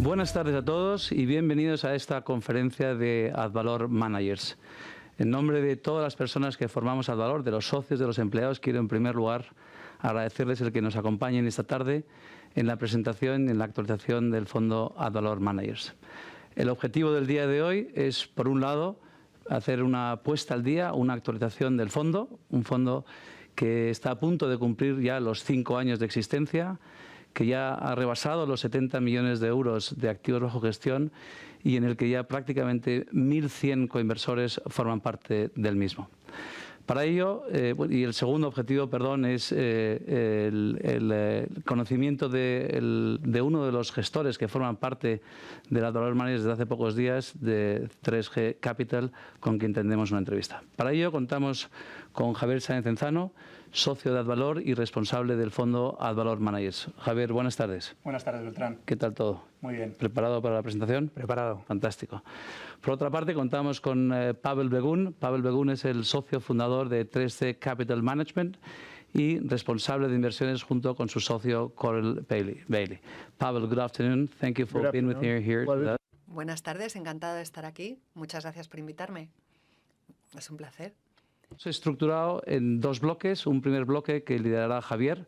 Buenas tardes a todos y bienvenidos a esta conferencia de Advalor Managers. En nombre de todas las personas que formamos Advalor, de los socios, de los empleados, quiero en primer lugar agradecerles el que nos acompañen esta tarde en la presentación y en la actualización del fondo Advalor Managers. El objetivo del día de hoy es, por un lado, hacer una puesta al día, una actualización del fondo, un fondo que está a punto de cumplir ya los 5 años de existencia, que ya ha rebasado los 70 millones de euros de activos bajo gestión y en el que ya prácticamente 1.100 coinversores forman parte del mismo. Para ello, y el segundo objetivo, es el conocimiento de uno de los gestores que forman parte de la Advalor Managers desde hace pocos días, de 3G Capital, con quien tendremos una entrevista. Para ello contamos con Javier Sáenz Enzano, socio de Advalor y responsable del fondo Advalor Managers. Javier, buenas tardes. Buenas tardes, Beltrán. ¿Qué tal todo? Muy bien. ¿Preparado para la presentación? Preparado. Fantástico. Por otra parte, contamos con Pavel Begun. Pavel Begun es el socio fundador de 3C Capital Management y responsable de inversiones junto con su socio Coral Bailey. Pavel, good afternoon. Thank you for being with me here. Buenas tardes, encantado de estar aquí. Muchas gracias por invitarme. Es un placer. Se ha estructurado en 2 bloques. Un primer bloque que liderará Javier,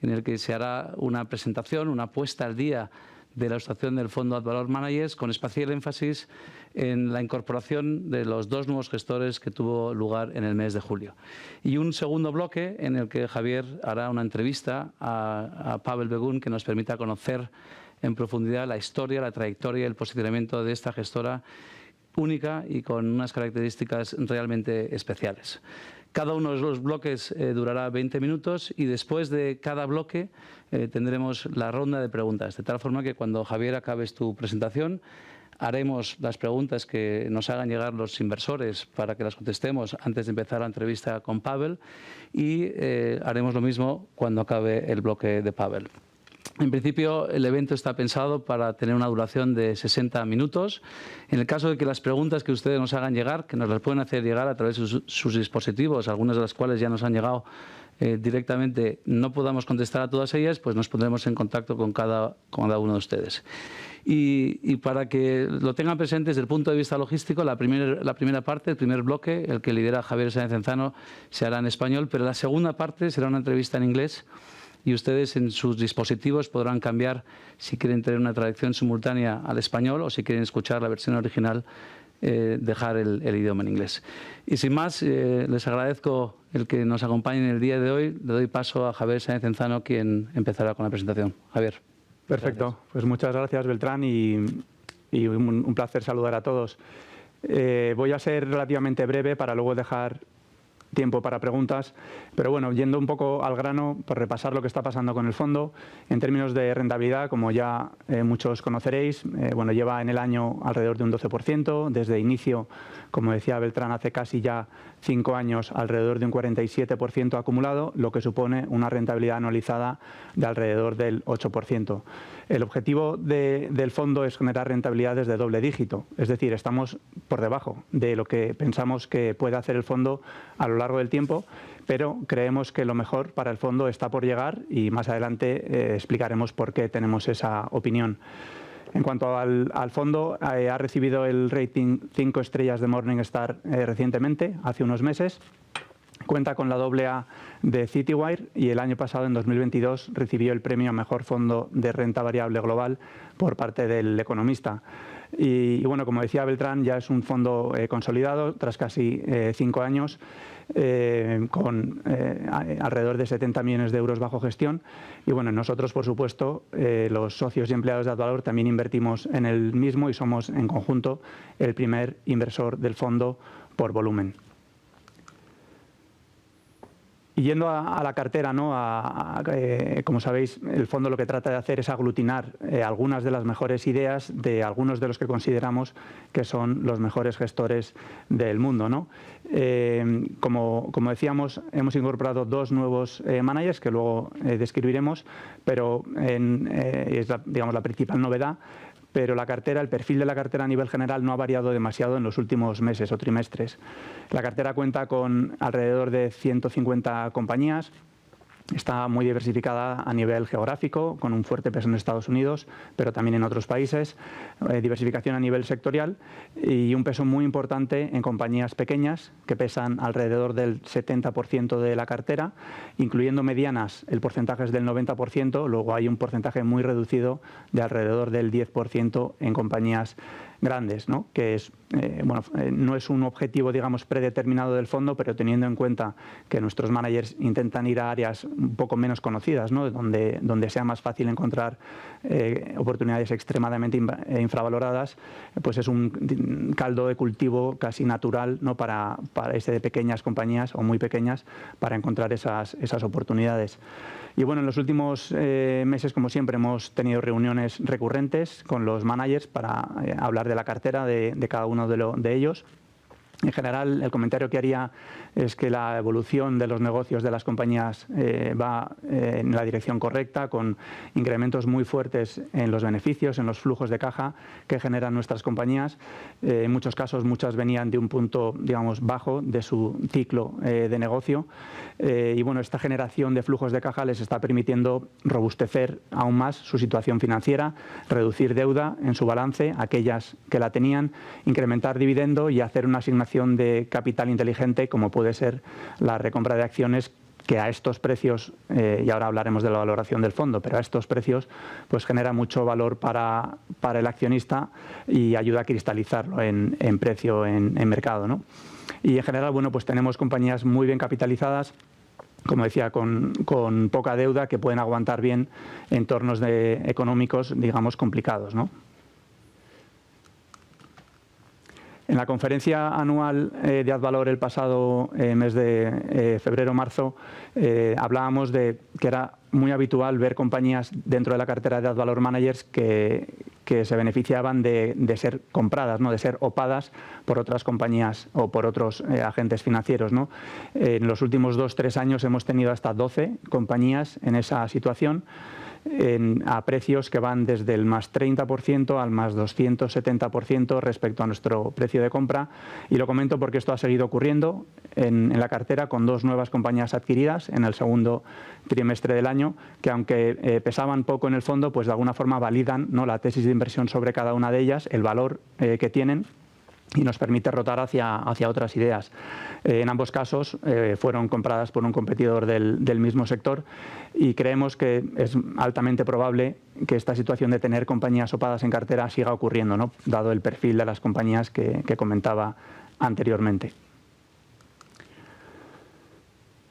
en el que se hará una presentación, una puesta al día de la situación del fondo Advalor Managers, con especial énfasis en la incorporación de los 2 nuevos gestores que tuvo lugar en el mes de julio. Y un segundo bloque en el que Javier hará una entrevista a Pavel Begun que nos permita conocer en profundidad la historia, la trayectoria y el posicionamiento de esta gestora única y con unas características realmente especiales. Cada uno de los bloques durará 20 minutos y después de cada bloque tendremos la ronda de preguntas, de tal forma que cuando Javier acabes tu presentación haremos las preguntas que nos hagan llegar los inversores para que las contestemos antes de empezar la entrevista con Pavel y haremos lo mismo cuando acabe el bloque de Pavel. En principio, el evento está pensado para tener una duración de 60 minutos. En el caso de que las preguntas que ustedes nos hagan llegar, que nos las pueden hacer llegar a través de sus dispositivos, algunas de las cuales ya nos han llegado directamente, no podamos contestar a todas ellas, pues nos pondremos en contacto con cada uno de ustedes. Y para que lo tengan presente desde el punto de vista logístico, la primera parte, el primer bloque, el que lidera Javier Sáenz Enzano, se hará en español, pero la segunda parte será una entrevista en inglés. Y ustedes en sus dispositivos podrán cambiar si quieren tener una traducción simultánea al español o si quieren escuchar la versión original, dejar el idioma en inglés. Y sin más, les agradezco el que nos acompañen el día de hoy. Le doy paso a Javier Sáenz Enzano, quien empezará con la presentación. Javier. Perfecto. Gracias. Pues muchas gracias, Beltrán, y un placer saludar a todos. Voy a ser relativamente breve para luego dejar tiempo para preguntas, pero bueno, yendo un poco al grano, por repasar lo que está pasando con el fondo. En términos de rentabilidad, como ya muchos conoceréis, lleva en el año alrededor de un 12%, desde inicio, como decía Beltrán, hace casi ya 5 años, alrededor de un 47% acumulado, lo que supone una rentabilidad anualizada de alrededor del 8%. El objetivo del fondo es generar rentabilidades de doble dígito, es decir, estamos por debajo de lo que pensamos que puede hacer el fondo a lo largo del tiempo, pero creemos que lo mejor para el fondo está por llegar y más adelante explicaremos por qué tenemos esa opinión. En cuanto al fondo, ha recibido el rating 5 estrellas de Morningstar recientemente, hace unos meses. Cuenta con la AA de Citywire y el año pasado, en 2022, recibió el premio a Mejor Fondo de Renta Variable Global por parte del Economista. Y bueno, como decía Beltrán, ya es un fondo consolidado tras casi 5 años, con alrededor de 70 millones de euros bajo gestión. Y bueno, nosotros, por supuesto, los socios y empleados de Advalor también invertimos en el mismo y somos en conjunto el primer inversor del fondo por volumen. Y yendo a la cartera, ¿no? Como sabéis, el fondo lo que trata de hacer es aglutinar algunas de las mejores ideas de algunos de los que consideramos que son los mejores gestores del mundo, ¿no? Como decíamos, hemos incorporado 2 nuevos managers que luego describiremos, pero es la principal novedad. Pero la cartera, el perfil de la cartera a nivel general no ha variado demasiado en los últimos meses o trimestres. La cartera cuenta con alrededor de 150 compañías Está muy diversificada a nivel geográfico, con un fuerte peso en Estados Unidos, pero también en otros países. Diversificación a nivel sectorial y un peso muy importante en compañías pequeñas, que pesan alrededor del 70% de la cartera, incluyendo medianas, el porcentaje es del 90%, luego hay un porcentaje muy reducido de alrededor del 10% en compañías grandes, ¿no? Que es, no es un objetivo, digamos, predeterminado del fondo, pero teniendo en cuenta que nuestros managers intentan ir a áreas un poco menos conocidas, ¿no? donde sea más fácil encontrar oportunidades extremadamente infravaloradas, pues es un caldo de cultivo casi natural, ¿no? para de pequeñas compañías o muy pequeñas para encontrar esas oportunidades. Y bueno, en los últimos meses, como siempre, hemos tenido reuniones recurrentes con los managers para hablar de la cartera de cada uno de ellos. En general, el comentario que haría es que la evolución de los negocios de las compañías va en la dirección correcta, con incrementos muy fuertes en los beneficios, en los flujos de caja que generan nuestras compañías. En muchos casos, muchas venían de un punto, digamos, bajo de su ciclo de negocio. Y bueno, esta generación de flujos de caja les está permitiendo robustecer aún más su situación financiera, reducir deuda en su balance, aquellas que la tenían, incrementar dividendo y hacer una asignación de capital inteligente, como puede ser la recompra de acciones, que a estos precios, y ahora hablaremos de la valoración del fondo, pero a estos precios pues genera mucho valor para el accionista y ayuda a cristalizarlo en precio en mercado, ¿no? Y en general, bueno, pues tenemos compañías muy bien capitalizadas, como decía, con poca deuda, que pueden aguantar bien entornos económicos, digamos, complicados, ¿no? En la conferencia anual de Advalor el pasado mes de febrero-marzo hablábamos de que era muy habitual ver compañías dentro de la cartera de Advalor Managers que se beneficiaban de ser compradas, ¿no? De ser opadas por otras compañías o por otros agentes financieros, ¿no? En los últimos 2-3 años hemos tenido hasta 12 compañías en esa situación, a precios que van desde el más 30% al más 270% respecto a nuestro precio de compra. Y lo comento porque esto ha seguido ocurriendo en la cartera, con 2 nuevas compañías adquiridas en el segundo trimestre del año, que aunque pesaban poco en el fondo, pues de alguna forma validan, ¿no? La tesis de inversión sobre cada una de ellas, el valor que tienen, y nos permite rotar hacia otras ideas. En ambos casos fueron compradas por un competidor del mismo sector, y creemos que es altamente probable que esta situación de tener compañías opadas en cartera siga ocurriendo, ¿no? Dado el perfil de las compañías que comentaba anteriormente.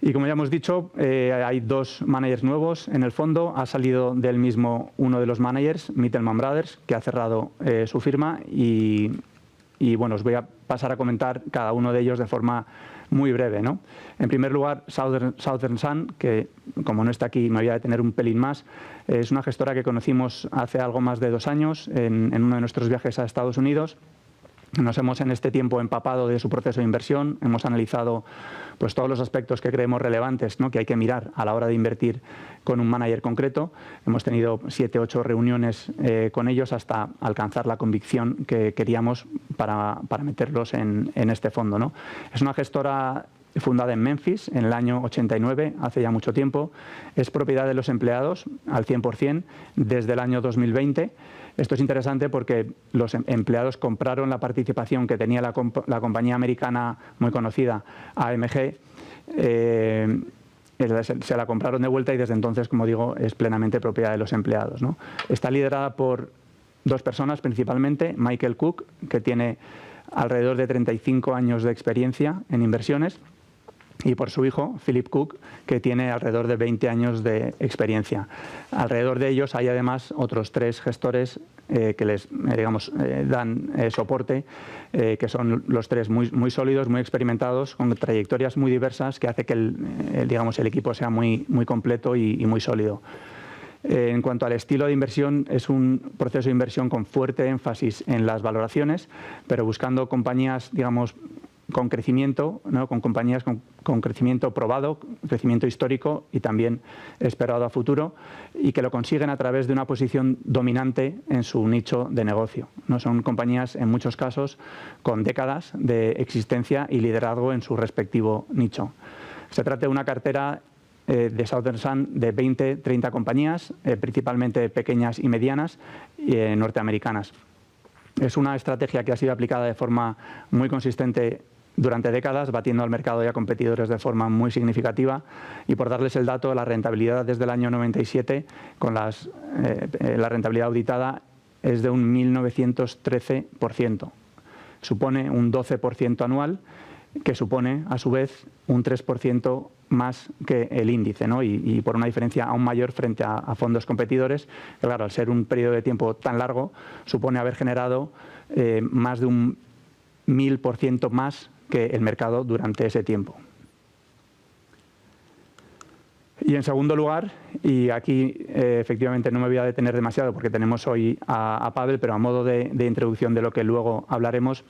Y como ya hemos dicho, hay 2 managers nuevos en el fondo. Ha salido del mismo uno de los managers, Mittelman Brothers, que ha cerrado su firma, y bueno, os voy a pasar a comentar cada uno de ellos de forma muy breve, ¿no? En primer lugar, Southern Sun, que como no está aquí me voy a detener un pelín más, es una gestora que conocimos hace algo más de 2 años en uno de nuestros viajes a Estados Unidos. Nos hemos en este tiempo empapado de su proceso de inversión, hemos analizado pues todos los aspectos que creemos relevantes, ¿no? Que hay que mirar a la hora de invertir con un manager concreto. Hemos tenido 7-8 reuniones con ellos hasta alcanzar la convicción que queríamos para meterlos en este fondo, ¿no? Es una gestora fundada en Memphis en el año 89, hace ya mucho tiempo. Es propiedad de los empleados al 100% desde el año 2020. Esto es interesante porque los empleados compraron la participación que tenía la compañía americana muy conocida, AMG, se la compraron de vuelta, y desde entonces, como digo, es plenamente propiedad de los empleados, ¿no? Está liderada por 2 personas principalmente: Michael Cook, que tiene alrededor de 35 años de experiencia en inversiones, y por su hijo, Philip Cook, que tiene alrededor de 20 años de experiencia. Alrededor de ellos hay además otros 3 gestores que les dan soporte, que son los 3 muy sólidos, muy experimentados, con trayectorias muy diversas, que hace que el equipo sea muy completo y muy sólido. En cuanto al estilo de inversión, es un proceso de inversión con fuerte énfasis en las valoraciones, pero buscando compañías, digamos, con crecimiento, ¿no? Con compañías con crecimiento probado, crecimiento histórico y también esperado a futuro, y que lo consiguen a través de una posición dominante en su nicho de negocio, ¿no? Son compañías, en muchos casos, con décadas de existencia y liderazgo en su respectivo nicho. Se trata de una cartera de Southern Sun de 20, 30 compañías, principalmente pequeñas y medianas norteamericanas. Es una estrategia que ha sido aplicada de forma muy consistente durante décadas, batiendo al mercado y a competidores de forma muy significativa. Y por darles el dato, la rentabilidad desde el año 97, con la rentabilidad auditada, es de un 1913%. Supone un 12% anual, que supone, a su vez, un 3% más que el índice, ¿no? Y por una diferencia aún mayor frente a fondos competidores, que claro, al ser un periodo de tiempo tan largo, supone haber generado más de un 1000% más que el mercado durante ese tiempo. Y en segundo lugar, y aquí efectivamente no me voy a detener demasiado porque tenemos hoy a Pavel, pero a modo de introducción de lo que luego hablaremos,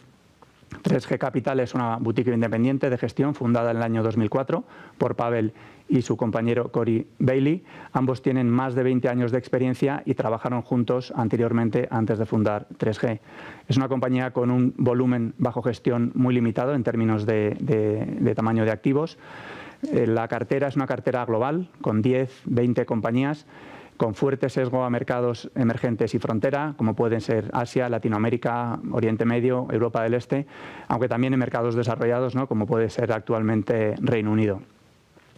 3G Capital es una boutique independiente de gestión fundada en el año 2004 por Pavel y su compañero Corey Bailey. Ambos tienen más de 20 años de experiencia y trabajaron juntos anteriormente antes de fundar 3G. Es una compañía con un volumen bajo gestión muy limitado en términos de tamaño de activos. La cartera es una cartera global con 10, 20 compañías con fuerte sesgo a mercados emergentes y frontera, como pueden ser Asia, Latinoamérica, Oriente Medio, Europa del Este, aunque también en mercados desarrollados, ¿no?, como puede ser actualmente Reino Unido.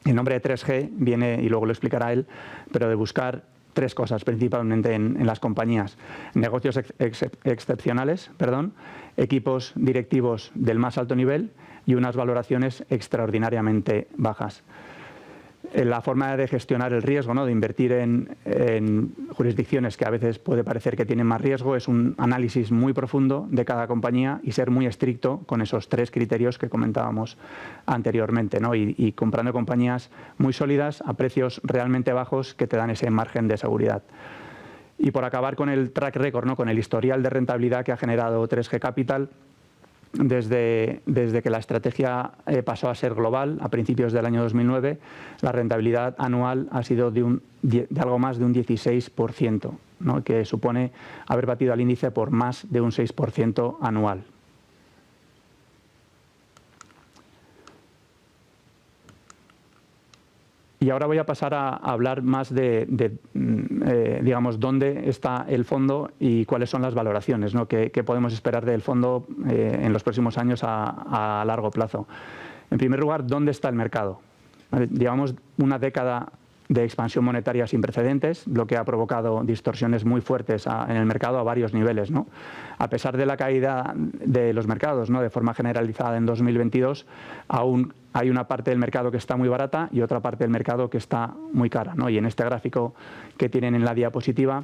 El nombre de 3G viene, y luego lo explicará él, pero de buscar tres cosas principalmente en las compañías: negocios excepcionales, equipos directivos del más alto nivel y unas valoraciones extraordinariamente bajas. La forma de gestionar el riesgo, ¿no?, de invertir en jurisdicciones que a veces puede parecer que tienen más riesgo, es un análisis muy profundo de cada compañía y ser muy estricto con esos tres criterios que comentábamos anteriormente, ¿no? Y comprando compañías muy sólidas a precios realmente bajos que te dan ese margen de seguridad. Y por acabar con el track record, ¿no?, con el historial de rentabilidad que ha generado 3G Capital, desde que la estrategia pasó a ser global a principios del año 2009, la rentabilidad anual ha sido de algo más de un 16%, ¿no?, que supone haber batido al índice por más de un 6% anual. Y ahora voy a pasar a hablar más digamos, dónde está el fondo y cuáles son las valoraciones, ¿no?, que podemos esperar del fondo en los próximos años a largo plazo. En primer lugar, ¿dónde está el mercado? Llevamos una década de expansión monetaria sin precedentes, lo que ha provocado distorsiones muy fuertes en el mercado a varios niveles, ¿no? A pesar de la caída de los mercados, ¿no?, de forma generalizada en 2022, aún hay una parte del mercado que está muy barata y otra parte del mercado que está muy cara, ¿no? Y en este gráfico que tienen en la diapositiva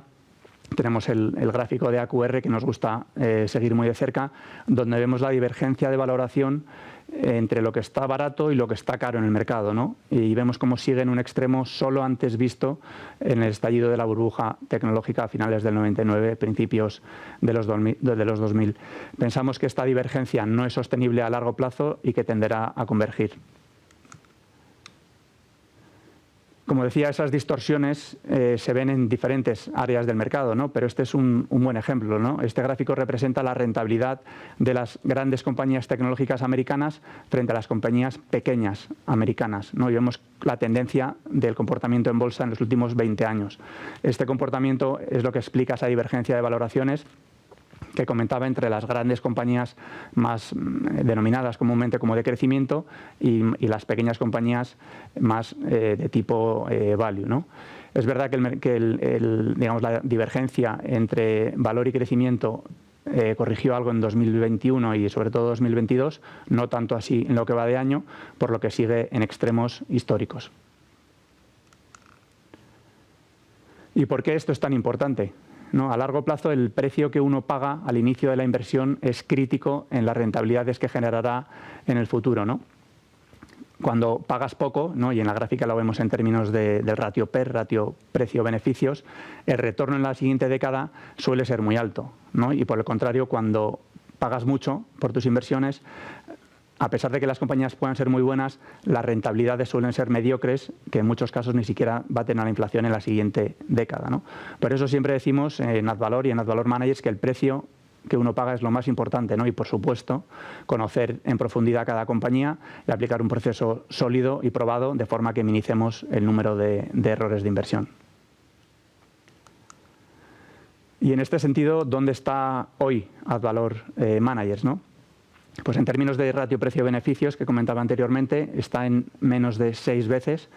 tenemos el gráfico de AQR, que nos gusta seguir muy de cerca, donde vemos la divergencia de valoración entre lo que está barato y lo que está caro en el mercado, ¿no? Y vemos cómo sigue en un extremo solo antes visto en el estallido de la burbuja tecnológica a finales del 99, principios de los 2000. Pensamos que esta divergencia no es sostenible a largo plazo y que tenderá a convergir. Como decía, esas distorsiones se ven en diferentes áreas del mercado, ¿no? Pero este es un buen ejemplo, ¿no? Este gráfico representa la rentabilidad de las grandes compañías tecnológicas americanas frente a las compañías pequeñas americanas, ¿no? Y vemos la tendencia del comportamiento en bolsa en los últimos 20 años. Este comportamiento es lo que explica esa divergencia de valoraciones que comentaba entre las grandes compañías más denominadas comúnmente como de crecimiento y las pequeñas compañías más de tipo value, ¿no? Es verdad que digamos, la divergencia entre valor y crecimiento corrigió algo en 2021 y sobre todo 2022, no tanto así en lo que va de año, por lo que sigue en extremos históricos. ¿Y por qué esto es tan importante? ¿No? A largo plazo, el precio que uno paga al inicio de la inversión es crítico en las rentabilidades que generará en el futuro, ¿no? Cuando pagas poco, ¿no?, y en la gráfica lo vemos en términos del ratio PER, ratio precio-beneficios, el retorno en la siguiente década suele ser muy alto, ¿no? Y por el contrario, cuando pagas mucho por tus inversiones, a pesar de que las compañías puedan ser muy buenas, las rentabilidades suelen ser mediocres, que en muchos casos ni siquiera baten a la inflación en la siguiente década, ¿no? Por eso siempre decimos en AdValor y en AdValor Managers que el precio que uno paga es lo más importante, ¿no? Y, por supuesto, conocer en profundidad cada compañía y aplicar un proceso sólido y probado de forma que minimicemos el número de errores de inversión. Y en este sentido, ¿dónde está hoy Advalor Managers, ¿no? Pues en términos de ratio precio-beneficios, que comentaba anteriormente, está en menos de 6 veces,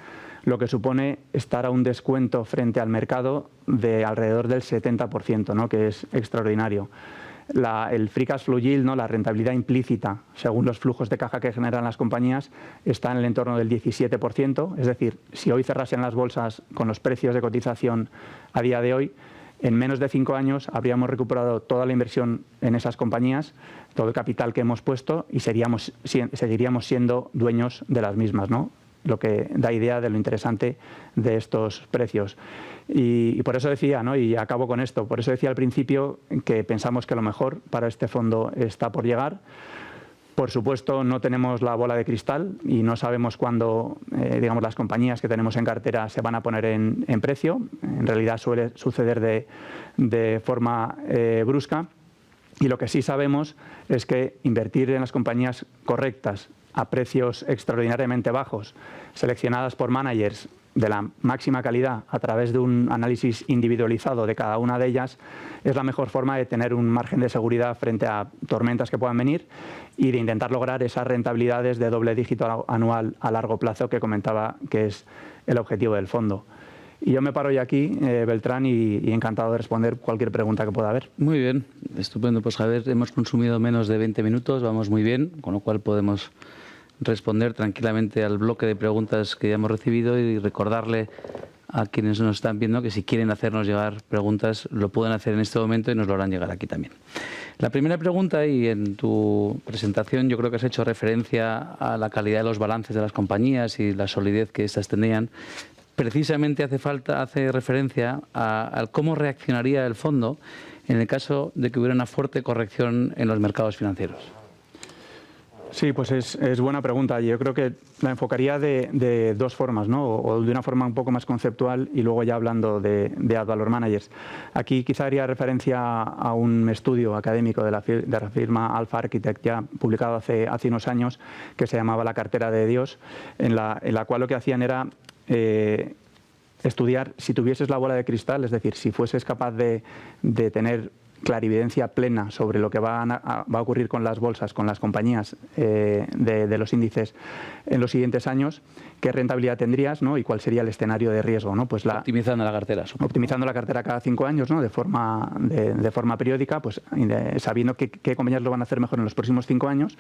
lo que supone estar a un descuento frente al mercado de alrededor del 70%, ¿no? Que es extraordinario. El free cash flow yield, ¿no? La rentabilidad implícita, según los flujos de caja que generan las compañías, está en el entorno del 17%. Es decir, si hoy cerrasen las bolsas con los precios de cotización a día de hoy, en menos de 5 años habríamos recuperado toda la inversión en esas compañías, todo el capital que hemos puesto y seguiríamos siendo dueños de las mismas, ¿no? Lo que da idea de lo interesante de estos precios. Y por eso decía, ¿no? Y acabo con esto, por eso decía al principio que pensamos que lo mejor para este fondo está por llegar. Por supuesto, no tenemos la bola de cristal y no sabemos cuándo, digamos, las compañías que tenemos en cartera se van a poner en precio. En realidad suele suceder de forma brusca. Y lo que sí sabemos es que invertir en las compañías correctas a precios extraordinariamente bajos, seleccionadas por managers de la máxima calidad a través de un análisis individualizado de cada una de ellas, es la mejor forma de tener un margen de seguridad frente a tormentas que puedan venir y de intentar lograr esas rentabilidades de doble dígito anual a largo plazo que comentaba que es el objetivo del fondo. Y yo me paro ya aquí, Beltrán, y encantado de responder cualquier pregunta que pueda haber. Muy bien, estupendo. Pues Javier, hemos consumido menos de 20 minutos, vamos muy bien, con lo cual podemos responder tranquilamente al bloque de preguntas que ya hemos recibido y recordarle a quienes nos están viendo que si quieren hacernos llegar preguntas lo pueden hacer en este momento y nos lo harán llegar aquí también. La primera pregunta, y en tu presentación yo creo que has hecho referencia a la calidad de los balances de las compañías y la solidez que éstas tenían, precisamente hace referencia a cómo reaccionaría el fondo en el caso de que hubiera una fuerte corrección en los mercados financieros. Sí, pues es buena pregunta. Yo creo que la enfocaría de dos formas, ¿no? O de una forma un poco más conceptual y luego ya hablando de Advalor Managers. Aquí quizá haría referencia a un estudio académico de la firma Alpha Architect, ya publicado hace unos años, que se llamaba La cartera de Dios, en la cual lo que hacían era estudiar si tuvieses la bola de cristal, es decir, si fueses capaz de tener clarividencia plena sobre lo que va a ocurrir con las bolsas, con las compañías de los índices en los siguientes años, qué rentabilidad tendrías, ¿no? Y cuál sería el escenario de riesgo, ¿no? Pues optimizando la cartera. Optimizando la cartera cada 5 años, ¿no? De forma periódica, pues sabiendo qué compañías lo van a hacer mejor en los próximos 5 años,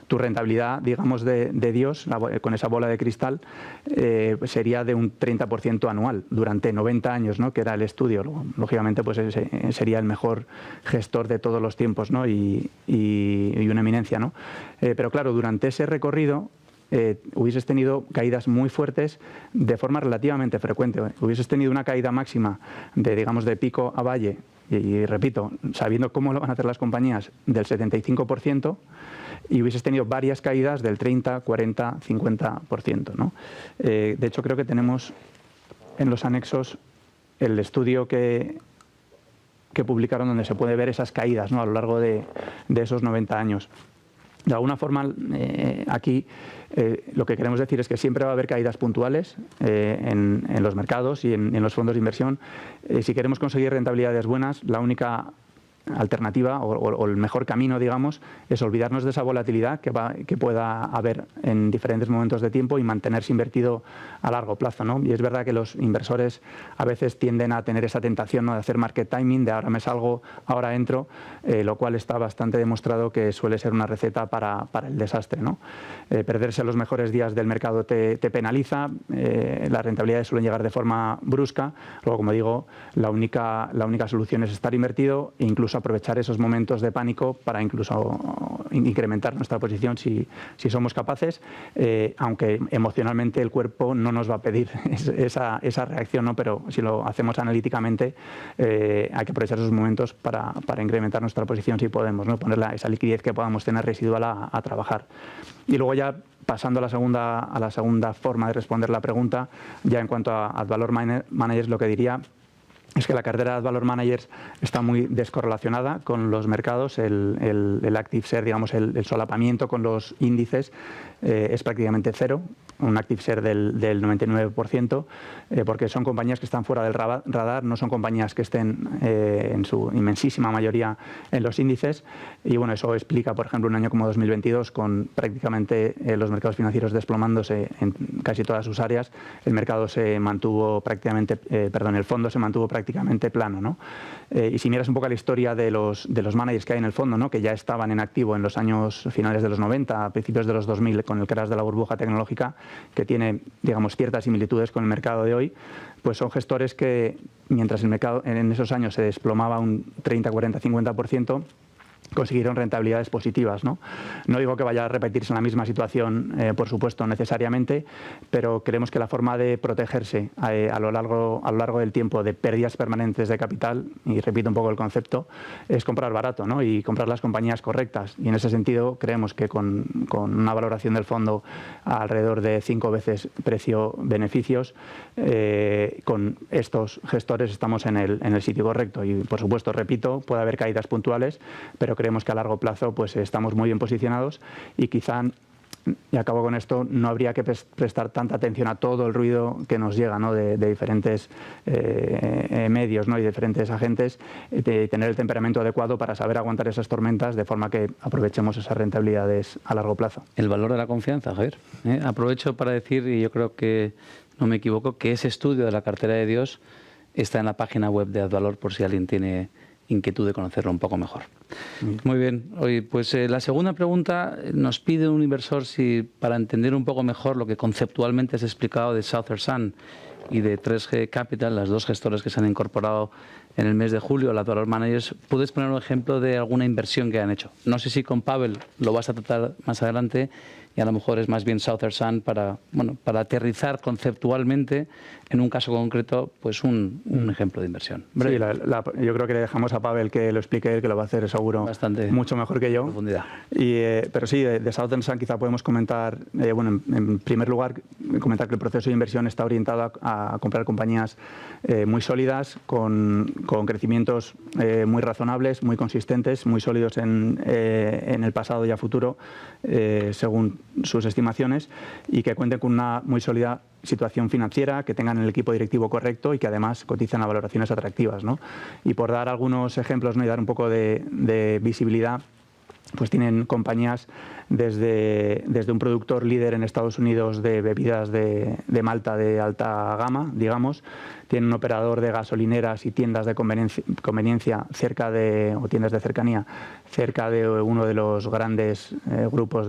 tu rentabilidad, digamos, de Dios, con esa bola de cristal, sería de un 30% anual durante 90 años, ¿no? Que era el estudio. Lógicamente, pues ese sería el mejor gestor de todos los tiempos, ¿no? y una eminencia, ¿no? Pero claro, durante ese recorrido hubieses tenido caídas muy fuertes de forma relativamente frecuente. Hubieses tenido una caída máxima digamos, de pico a valle, y repito, sabiendo cómo lo van a hacer las compañías, del 75%, y hubieses tenido varias caídas del 30, 40, 50%, ¿no? De hecho, creo que tenemos en los anexos el estudio que publicaron donde se puede ver esas caídas, ¿no? A lo largo de esos 90 años. De alguna forma, aquí lo que queremos decir es que siempre va a haber caídas puntuales en los mercados y en los fondos de inversión. Si queremos conseguir rentabilidades buenas, la única alternativa o el mejor camino, digamos, es olvidarnos de esa volatilidad que pueda haber en diferentes momentos de tiempo y mantenerse invertido a largo plazo, ¿no? Y es verdad que los inversores a veces tienden a tener esa tentación, ¿no? De hacer market timing, de ahora me salgo, ahora entro, lo cual está bastante demostrado que suele ser una receta para el desastre, ¿no? Perderse los mejores días del mercado te penaliza, las rentabilidades suelen llegar de forma brusca. Luego, como digo, la única solución es estar invertido e incluso aprovechar esos momentos de pánico para incluso incrementar nuestra posición si somos capaces, aunque emocionalmente el cuerpo no nos va a pedir esa reacción, ¿no? Pero si lo hacemos analíticamente, hay que aprovechar esos momentos para incrementar nuestra posición si podemos, ¿no? Poner esa liquidez que podamos tener residual a trabajar. Y luego ya pasando a la segunda forma de responder la pregunta, ya en cuanto a Advalor Managers, lo que diría es que la cartera de Advalor Managers está muy descorrelacionada con los mercados. El active share, digamos, el solapamiento con los índices es prácticamente cero, un active share del 99%, porque son compañías que están fuera del radar, no son compañías que estén en su inmensísima mayoría en los índices, y bueno, eso explica, por ejemplo, un año como 2022 con prácticamente los mercados financieros desplomándose en casi todas sus áreas. El mercado se mantuvo prácticamente, el fondo se mantuvo prácticamente plano, ¿no? Y si miras un poco la historia de los managers que hay en el fondo, ¿no?, que ya estaban en activo en los años finales de los 90, a principios de los 2000, con el crash de la burbuja tecnológica, que tiene, digamos, ciertas similitudes con el mercado de hoy, pues son gestores que, mientras el mercado en esos años se desplomaba un 30, 40, 50%, consiguieron rentabilidades positivas, ¿no? No digo que vaya a repetirse en la misma situación, por supuesto, necesariamente, pero creemos que la forma de protegerse a lo largo del tiempo de pérdidas permanentes de capital, y repito un poco el concepto, es comprar barato, ¿no?, y comprar las compañías correctas. Y en ese sentido creemos que con una valoración del fondo alrededor de 5 veces precio-beneficios, con estos gestores estamos en el sitio correcto. Y, por supuesto, repito, puede haber caídas puntuales, pero creemos que a largo plazo pues estamos muy bien posicionados, y quizá, y acabo con esto, no habría que prestar tanta atención a todo el ruido que nos llega, ¿no?, de diferentes medios, ¿no?, y diferentes agentes, de tener el temperamento adecuado para saber aguantar esas tormentas de forma que aprovechemos esas rentabilidades a largo plazo. El valor de la confianza, Javier. Aprovecho para decir, y yo creo que no me equivoco, que ese estudio de la cartera de Dios está en la página web de Advalor, por si alguien tiene inquietud de conocerlo un poco mejor. Muy bien. Oye, pues la segunda pregunta nos pide un inversor si, para entender un poco mejor lo que conceptualmente has explicado de Southern Sun y de 3G Capital, las dos gestores que se han incorporado en el mes de julio, la Advalor Managers, ¿puedes poner un ejemplo de alguna inversión que han hecho? No sé si con Pavel lo vas a tratar más adelante, y a lo mejor es más bien Southern Sun para aterrizar conceptualmente en un caso concreto, pues un ejemplo de inversión. Sí, yo creo que le dejamos a Pavel que lo explique él, que lo va a hacer seguro bastante mucho mejor que yo. Profundidad. Pero sí, de Southern Sun quizá podemos comentar, en primer lugar, comentar que el proceso de inversión está orientado a comprar compañías muy sólidas, con crecimientos muy razonables, muy consistentes, muy sólidos en el pasado y a futuro, según sus estimaciones, y que cuenten con una muy sólida situación financiera, que tengan el equipo directivo correcto y que además cotizan a valoraciones atractivas, ¿no? Y por dar algunos ejemplos, ¿no?, y dar un poco de visibilidad, pues tienen compañías desde un productor líder en Estados Unidos de bebidas de malta de alta gama, digamos. Tienen un operador de gasolineras y tiendas de conveniencia o tiendas de cercanía cerca de uno de los grandes grupos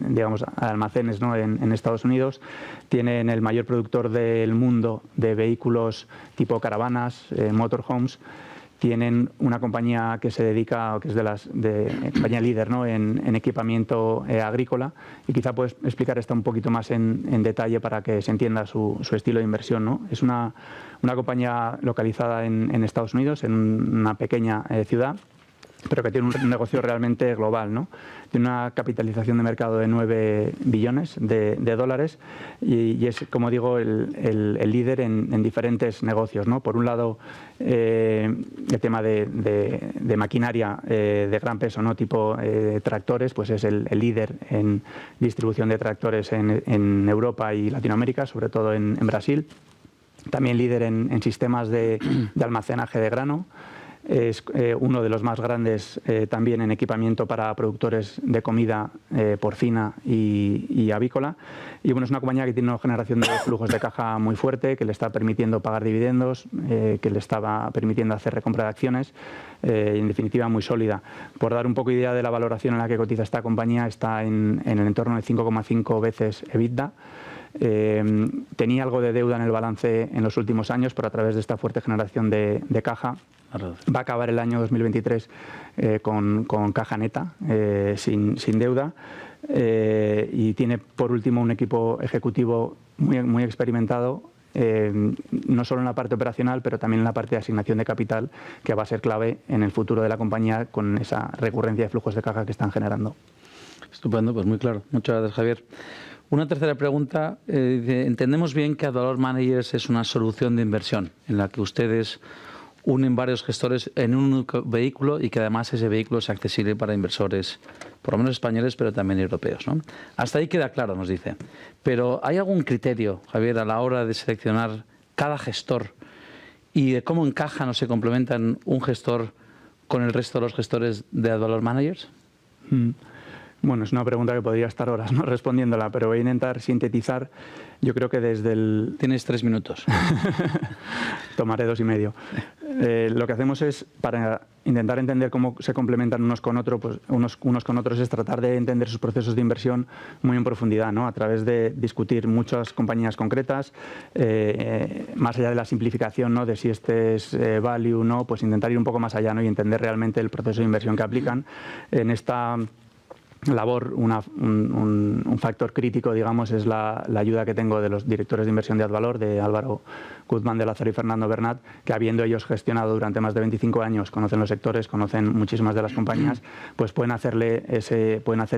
digamos, almacenes, ¿no?, en Estados Unidos. Tienen el mayor productor del mundo de vehículos tipo caravanas, motorhomes. Tienen una compañía que se dedica, que es compañía líder, ¿no?, en equipamiento agrícola, y quizá puedes explicar esto un poquito más en detalle para que se entienda su estilo de inversión, ¿no? Es una compañía localizada en Estados Unidos, en una pequeña ciudad, pero que tiene un negocio realmente global, ¿no? Tiene una capitalización de mercado de 9 billones de dólares, y es, como digo, el líder en diferentes negocios, ¿no? Por un lado, el tema de maquinaria de gran peso, ¿no?, tipo tractores, pues es el líder en distribución de tractores en Europa y Latinoamérica, sobre todo en Brasil. También líder en sistemas de almacenaje de grano. Es uno de los más grandes también en equipamiento para productores de comida porcina y avícola. Y bueno, es una compañía que tiene una generación de flujos de caja muy fuerte, que le está permitiendo pagar dividendos, que le estaba permitiendo hacer recompra de acciones, y en definitiva muy sólida. Por dar un poco idea de la valoración en la que cotiza esta compañía, está en el entorno de 5,5 veces EBITDA. Tenía algo de deuda en el balance en los últimos años, pero a través de esta fuerte generación de caja va a acabar el año 2023 con caja neta, sin deuda, y tiene por último un equipo ejecutivo muy experimentado, no solo en la parte operacional, pero también en la parte de asignación de capital, que va a ser clave en el futuro de la compañía con esa recurrencia de flujos de caja que están generando. Estupendo, pues muy claro. Muchas gracias, Javier. Una tercera pregunta. Entendemos bien que AdValor Managers es una solución de inversión en la que ustedes unen varios gestores en un único vehículo y que además ese vehículo es accesible para inversores, por lo menos españoles, pero también europeos, ¿no? Hasta ahí queda claro, nos dice. Pero ¿hay algún criterio, Javier, a la hora de seleccionar cada gestor y de cómo encajan o se complementan un gestor con el resto de los gestores de AdValor Managers? Bueno, es una pregunta que podría estar horas, ¿no?, respondiéndola, pero voy a intentar sintetizar. Yo creo que desde el... Tienes 3 minutos. Tomaré 2,5. Lo que hacemos es, para intentar entender cómo se complementan unos con otros, pues unos con otros, es tratar de entender sus procesos de inversión muy en profundidad, ¿no?, a través de discutir muchas compañías concretas, más allá de la simplificación, ¿no?, de si este es value o no, pues intentar ir un poco más allá, ¿no?, y entender realmente el proceso de inversión que aplican. En esta labor, un factor crítico, digamos, es la ayuda que tengo de los directores de inversión de AdValor, de Álvaro Guzmán de Lázaro y Fernando Bernat, que habiendo ellos gestionado durante más de 25 años, conocen los sectores, conocen muchísimas de las compañías, pues pueden hacer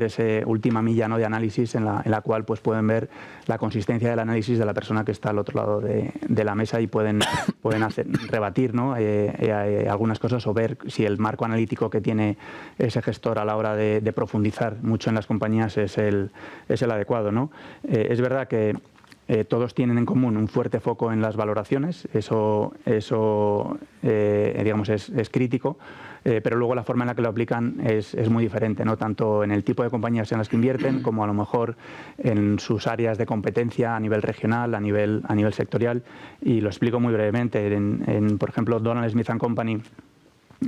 ese última milla, ¿no?, de análisis en la cual pues pueden ver la consistencia del análisis de la persona que está al otro lado de la mesa y pueden rebatir, ¿no?, algunas cosas o ver si el marco analítico que tiene ese gestor a la hora de profundizar mucho en las compañías es el adecuado, ¿no? Es verdad que todos tienen en común un fuerte foco en las valoraciones, eso digamos es crítico, pero luego la forma en la que lo aplican es muy diferente, ¿no?, tanto en el tipo de compañías en las que invierten como a lo mejor en sus áreas de competencia a nivel regional, a nivel sectorial, y lo explico muy brevemente. Por ejemplo, Donald Smith & Company,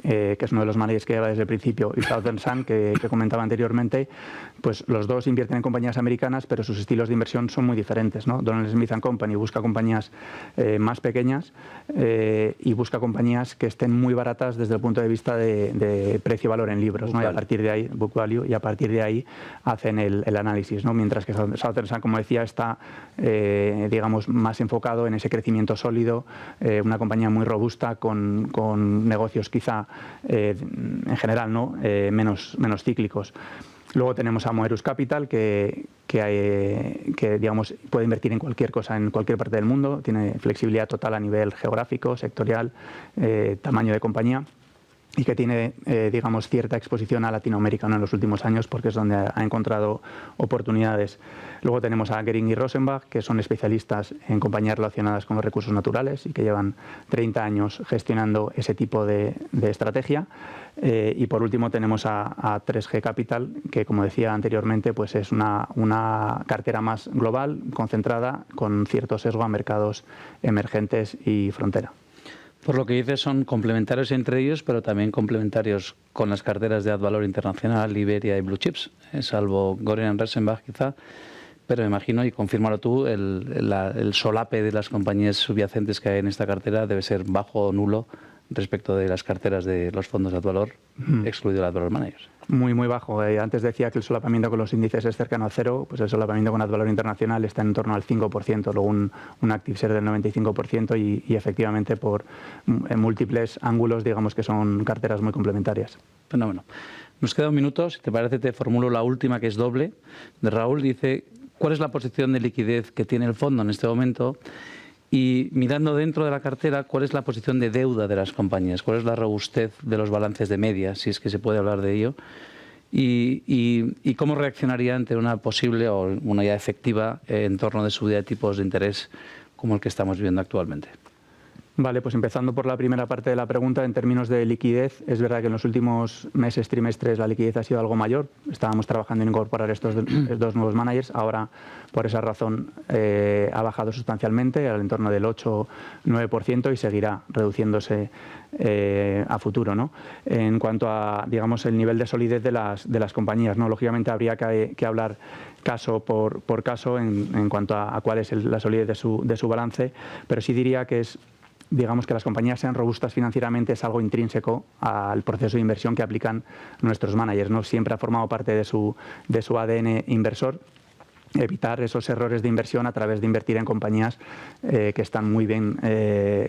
que es uno de los managers que lleva desde el principio, y Southern Sun, que comentaba anteriormente, pues los dos invierten en compañías americanas, pero sus estilos de inversión son muy diferentes, ¿no? Donald Smith & Company busca compañías más pequeñas y busca compañías que estén muy baratas desde el punto de vista de precio-valor en libros, ¿no? Y a partir de ahí, book value, y a partir de ahí hacen el análisis, ¿no? Mientras que Southern Sun, como decía, está digamos más enfocado en ese crecimiento sólido, una compañía muy robusta con negocios quizá en general, ¿no?, menos cíclicos. Luego tenemos a Moelis Capital, que digamos puede invertir en cualquier cosa en cualquier parte del mundo, tiene flexibilidad total a nivel geográfico, sectorial, tamaño de compañía, y que tiene, digamos, cierta exposición a Latinoamérica, ¿no?, en los últimos años, porque es donde ha encontrado oportunidades. Luego tenemos a Gering y Rosenbach, que son especialistas en compañías relacionadas con los recursos naturales y que llevan 30 años gestionando ese tipo de estrategia. Y por último tenemos a 3G Capital, que, como decía anteriormente, pues es una cartera más global, concentrada, con cierto sesgo a mercados emergentes y frontera. Por lo que dices, son complementarios entre ellos, pero también complementarios con las carteras de AdValor Internacional, Iberia y Blue Chips, salvo Goring & Rosenbach quizá, pero me imagino, y confírmalo tú, el solape de las compañías subyacentes que hay en esta cartera debe ser bajo o nulo respecto de las carteras de los fondos de AdValor, excluido el AdValor Managers. Muy bajo. Antes decía que el solapamiento con los índices es cercano a cero, pues el solapamiento con AdValor Internacional está en torno al 5%, luego un active share del 95% y efectivamente en múltiples ángulos, digamos que son carteras muy complementarias. Fenómeno. Nos queda un minuto, si te parece te formulo la última, que es doble, de Raúl. Dice, ¿cuál es la posición de liquidez que tiene el fondo en este momento? Y mirando dentro de la cartera, ¿cuál es la posición de deuda de las compañías? ¿Cuál es la robustez de los balances de media, si es que se puede hablar de ello? ¿Y cómo reaccionaría ante una posible o una ya efectiva entorno de subida de tipos de interés como el que estamos viviendo actualmente? Vale, pues empezando por la primera parte de la pregunta, en términos de liquidez, es verdad que en los últimos meses, trimestres, la liquidez ha sido algo mayor. Estábamos trabajando en incorporar estos dos nuevos managers. Ahora, por esa razón, ha bajado sustancialmente, al entorno del 8-9%, y seguirá reduciéndose a futuro, ¿no? En cuanto a, digamos, el nivel de solidez de las compañías, ¿no? Lógicamente habría que hablar caso por caso en cuanto a cuál es la solidez de su balance, pero sí diría que digamos que las compañías sean robustas financieramente es algo intrínseco al proceso de inversión que aplican nuestros managers, ¿no? Siempre ha formado parte de su ADN inversor evitar esos errores de inversión a través de invertir en compañías que están muy bien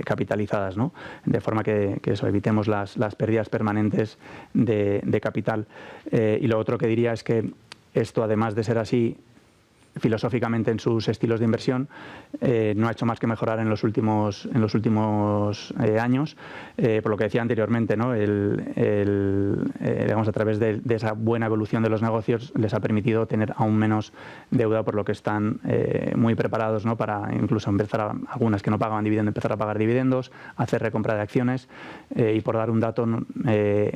capitalizadas, ¿no? De forma que evitemos las pérdidas permanentes de capital. Y lo otro que diría es que esto, además de ser así, filosóficamente en sus estilos de inversión, no ha hecho más que mejorar en los últimos años, por lo que decía anteriormente, ¿no? Digamos, a través de esa buena evolución de los negocios les ha permitido tener aún menos deuda, por lo que están muy preparados, ¿no? Para incluso empezar algunas que no pagaban dividendos, empezar a pagar dividendos, hacer recompra de acciones, y por dar un dato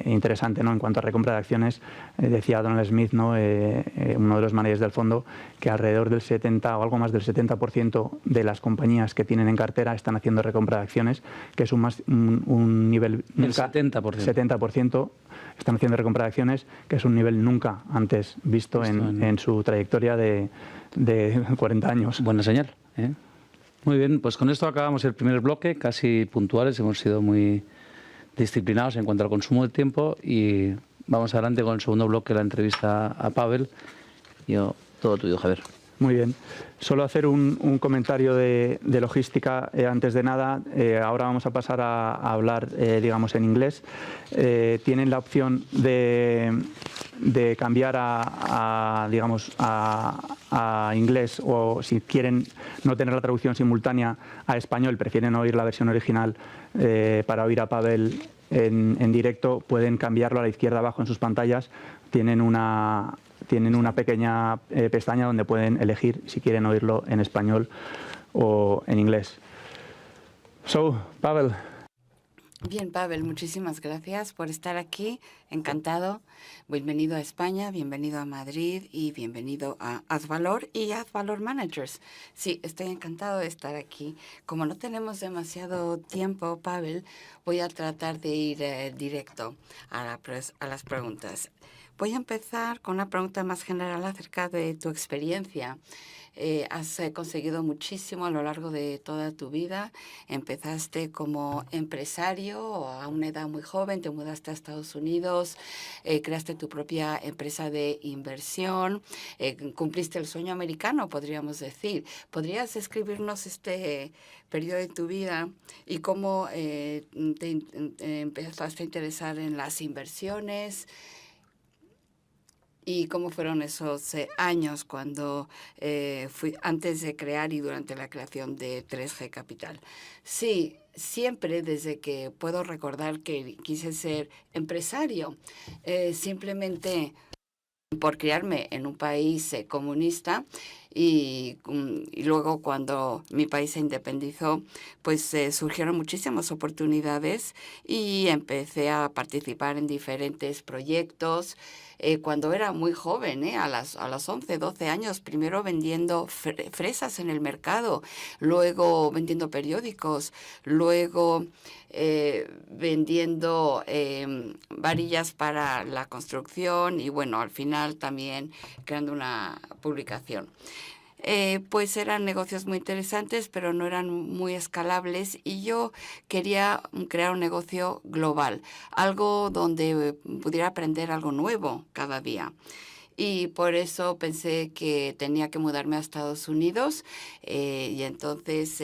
interesante, ¿no? En cuanto a recompra de acciones, decía Donald Smith, ¿no? Uno de los managers del fondo, que alrededor del 70 o algo más del 70% de las compañías que tienen en cartera están haciendo recompra de acciones, que es un nivel nunca, el 70%. Están haciendo recompra de acciones, que es un nivel nunca antes visto en su trayectoria de 40 años. Buena señal, ¿eh? Muy bien, pues con esto acabamos el primer bloque, casi puntuales, hemos sido muy disciplinados en cuanto al consumo de tiempo y vamos adelante con el segundo bloque, la entrevista a Pavel. Todo tuyo, Javier. Muy bien. Solo hacer un comentario de logística antes de nada. Ahora vamos a pasar a hablar, digamos, en inglés. Tienen la opción de cambiar digamos, a inglés, o si quieren no tener la traducción simultánea a español, prefieren oír la versión original para oír a Pavel en directo, pueden cambiarlo a la izquierda abajo en sus pantallas. Tienen una pequeña pestaña donde pueden elegir si quieren oírlo en español o en inglés. So, Pavel. Bien, Pavel, muchísimas gracias por estar aquí. Encantado. Bienvenido a España, bienvenido a Madrid y bienvenido a Azvalor y Azvalor Managers. Sí, estoy encantado de estar aquí. Como no tenemos demasiado tiempo, Pavel, voy a tratar de ir directo a las preguntas. Voy a empezar con una pregunta más general acerca de tu experiencia. Has conseguido muchísimo a lo largo de toda tu vida. Empezaste como empresario a una edad muy joven, te mudaste a Estados Unidos, creaste tu propia empresa de inversión, cumpliste el sueño americano, podríamos decir. ¿Podrías escribirnos este periodo de tu vida y cómo te empezaste a interesar en las inversiones? ¿Y cómo fueron esos años cuando antes de crear y durante la creación de 3G Capital? Sí, siempre desde que puedo recordar que quise ser empresario, simplemente por criarme en un país comunista y luego cuando mi país se independizó, pues surgieron muchísimas oportunidades y empecé a participar en diferentes proyectos. Cuando era muy joven, a los 11, 12 años, primero vendiendo fresas en el mercado, luego vendiendo periódicos, luego vendiendo varillas para la construcción y bueno, al final también creando una publicación. Pues eran negocios muy interesantes, pero no eran muy escalables y yo quería crear un negocio global, algo donde pudiera aprender algo nuevo cada día. Y por eso pensé que tenía que mudarme a Estados Unidos y entonces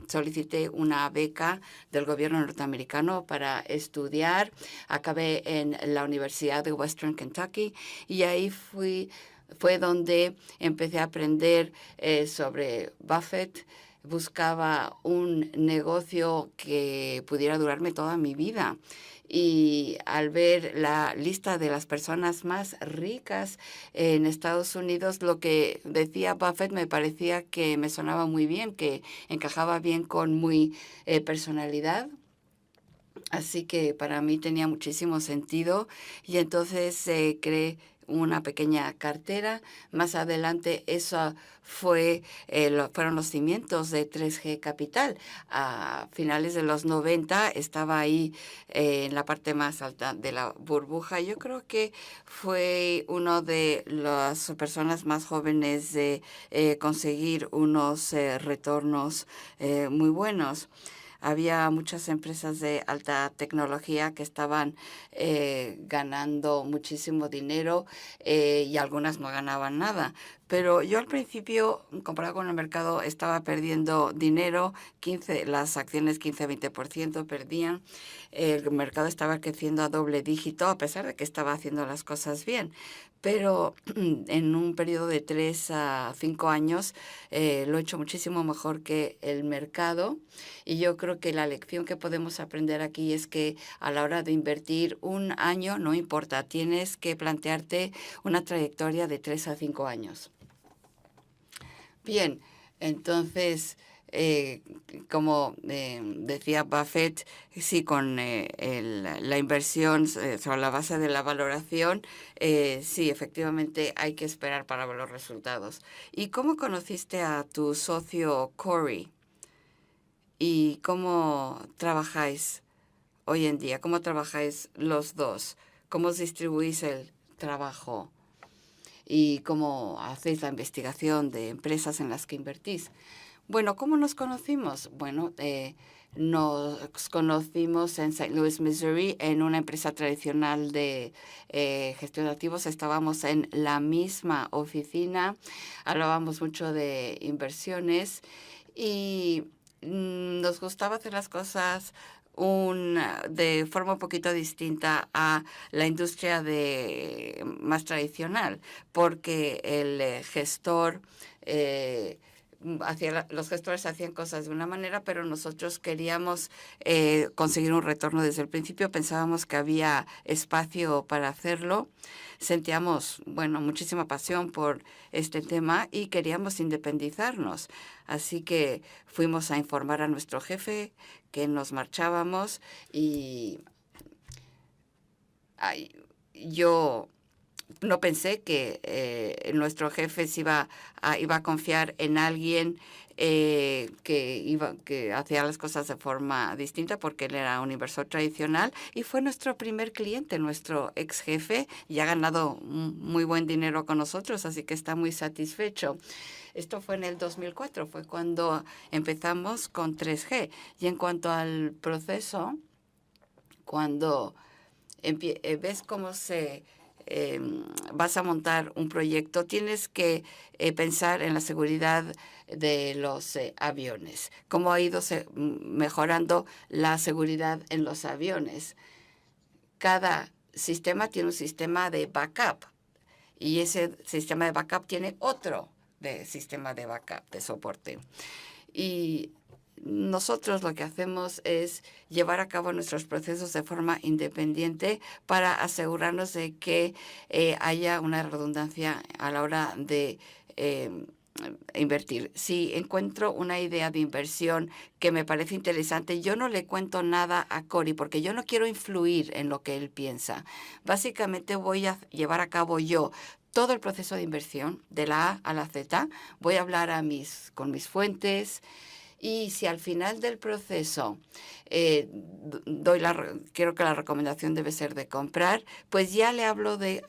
solicité una beca del gobierno norteamericano para estudiar. Acabé en la Universidad de Western Kentucky y ahí fue donde empecé a aprender sobre Buffett. Buscaba un negocio que pudiera durarme toda mi vida. Y al ver la lista de las personas más ricas en Estados Unidos, lo que decía Buffett me parecía que me sonaba muy bien, que encajaba bien con mi personalidad. Así que para mí tenía muchísimo sentido y entonces creé una pequeña cartera. Más adelante eso fueron los cimientos de 3G Capital. A finales de los 90 estaba ahí en la parte más alta de la burbuja. Yo creo que fue uno de las personas más jóvenes de conseguir unos retornos muy buenos. había muchas empresas de alta tecnología que estaban ganando muchísimo dinero y algunas no ganaban nada. Pero yo al principio, comparado con el mercado, estaba perdiendo dinero, las acciones 15-20% perdían. El mercado estaba creciendo a doble dígito, a pesar de que estaba haciendo las cosas bien. Pero en un periodo de 3 a 5 años lo he hecho muchísimo mejor que el mercado. Y yo creo que la lección que podemos aprender aquí es que a la hora de invertir un año, no importa, tienes que plantearte una trayectoria de 3 a 5 años. Bien, entonces, como decía Buffett, sí, con la inversión sobre la base de la valoración, sí, efectivamente hay que esperar para ver los resultados. ¿Y cómo conociste a tu socio Corey? ¿Y cómo trabajáis hoy en día? ¿Cómo trabajáis los dos? ¿Cómo os distribuís el trabajo? ¿Y cómo hacéis la investigación de empresas en las que invertís? Bueno, ¿cómo nos conocimos? Bueno, nos conocimos en St. Louis, Missouri, en una empresa tradicional de gestión de activos. Estábamos en la misma oficina, hablábamos mucho de inversiones y nos gustaba hacer las cosas de forma un poquito distinta a la industria más tradicional, porque el gestor, los gestores hacían cosas de una manera, pero nosotros queríamos conseguir un retorno desde el principio. Pensábamos que había espacio para hacerlo. Sentíamos, bueno, muchísima pasión por este tema y queríamos independizarnos. Así que fuimos a informar a nuestro jefe que nos marchábamos y yo no pensé que nuestro jefe iba a confiar en alguien que hacía las cosas de forma distinta, porque él era un inversor tradicional y fue nuestro primer cliente, nuestro ex jefe, y ha ganado muy buen dinero con nosotros, así que está muy satisfecho. Esto fue en el 2004, fue cuando empezamos con 3G. Y en cuanto al proceso, cuando ves cómo vas a montar un proyecto, tienes que pensar en la seguridad de los aviones, cómo ha ido mejorando la seguridad en los aviones. Cada sistema tiene un sistema de backup y ese sistema de backup tiene otro sistema de backup, de soporte. Y nosotros lo que hacemos es llevar a cabo nuestros procesos de forma independiente para asegurarnos de que haya una redundancia a la hora de invertir. Si encuentro una idea de inversión que me parece interesante, yo no le cuento nada a Corey porque yo no quiero influir en lo que él piensa. Básicamente voy a llevar a cabo yo todo el proceso de inversión, de la A a la Z. Voy a hablar con mis fuentes. Y si al final del proceso quiero que la recomendación debe ser de comprar, pues ya le hablo de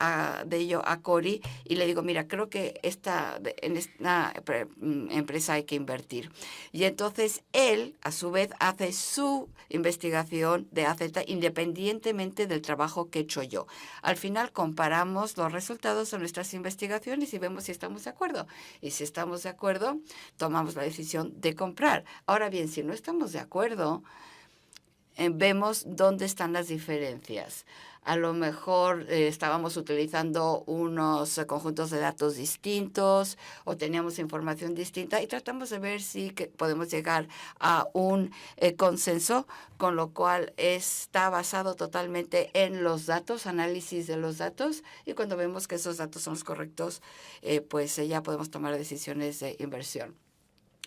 ello a Corey y le digo, mira, creo que en esta empresa hay que invertir. Y entonces él, a su vez, hace su investigación de AZ independientemente del trabajo que he hecho yo. Al final comparamos los resultados de nuestras investigaciones y vemos si estamos de acuerdo. Y si estamos de acuerdo, tomamos la decisión de comprar. Ahora bien, si no estamos de acuerdo, vemos dónde están las diferencias. A lo mejor estábamos utilizando unos conjuntos de datos distintos o teníamos información distinta y tratamos de ver si podemos llegar a un consenso, con lo cual está basado totalmente en los datos, análisis de los datos, y cuando vemos que esos datos son los correctos, pues ya podemos tomar decisiones de inversión.